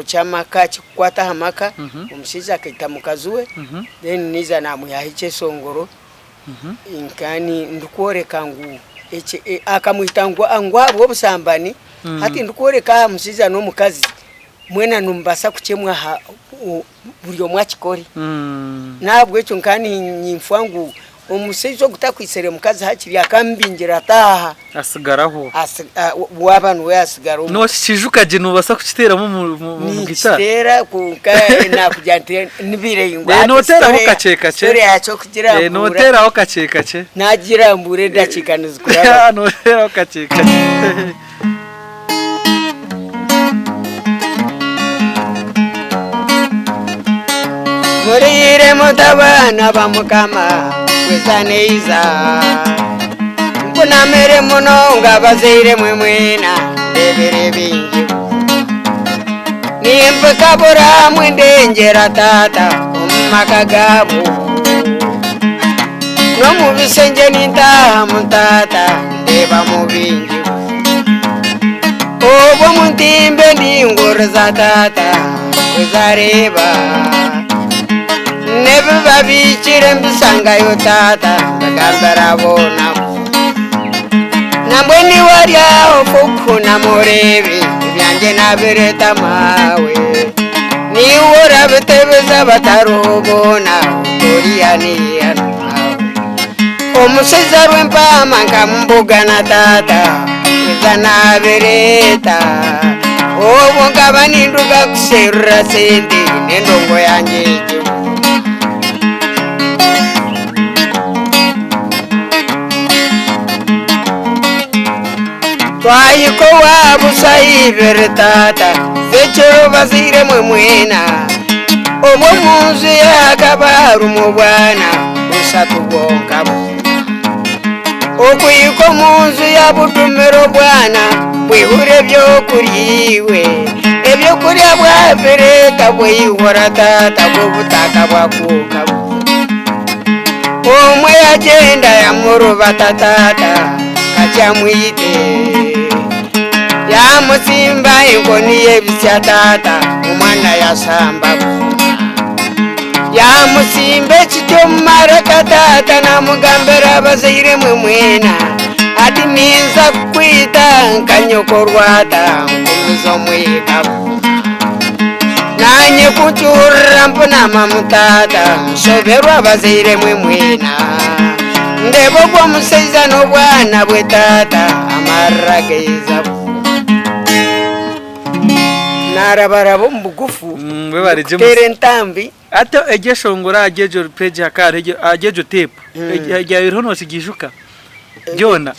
Chamaka chikwata hamaka omushiza akaita mukazuwe then niza namuyahiche songoro inkani ndukoreka ngu akamwitangu angwabo obusambani hati ndukoreka mushiza no mukazi mwena numbasa kuchemwa buri omwachikori nabwo echo nkani nyimfwangu omushizo gutakwisere mukazi hakiri akambingira taha asigaraho wabanu we asigaro no shijuka je nubasa kuchitera mu gitara tera kuka na kujante nibire ingwa no tera ho kacheka che sore yacho kugira no tera ho kacheka che nagira mbure dachika nizikura no tera ho kacheka murire mutabana bamukama kwesaneiza kuna mere muno ngabazeire mwemwena bebere bingi nimpe kabura mwendengera tata omakagabo no mubisenje ninta muntata ndeba mubingi obo muntimbe ndingorza tata kwezareba nebe babichire mbisanga yo tata bagambara bona nambweni warya ofuku na morebi byanje nabereta mawe ni wora betebeza batarobona toriya omuseza rwempa manga mbuga na tata zana bereta obo ngabani nduga kuserura sende nendongo yanje twayiko wabusayibere tata fechero bazire mwemwena obo munzu yakabaru mubwana usatubonka okuyiko munzu yabutumero bwana bwihure byokuriwe ebyokurya bwabereka bwihora tata bw'ubutaka bwakuka omwe yagenda yamuruba tatata kachamwite yamusimba inkoni yebisya tata umwana yasamba yamusimba ekityomumaraka tata namugambira abazaire mwemwena ati ninza kukwita nkanyokorwata nkumiza omwikabu nanye kuchurra mpunama mutata nsoberwa abazaire mwemwena ndebo kwa musaiza no bwana bwe tata amarageza narabarabo mbugufu tere ntambi ate egeshongora agejo page akare agejo tape ejya irono sigishuka jona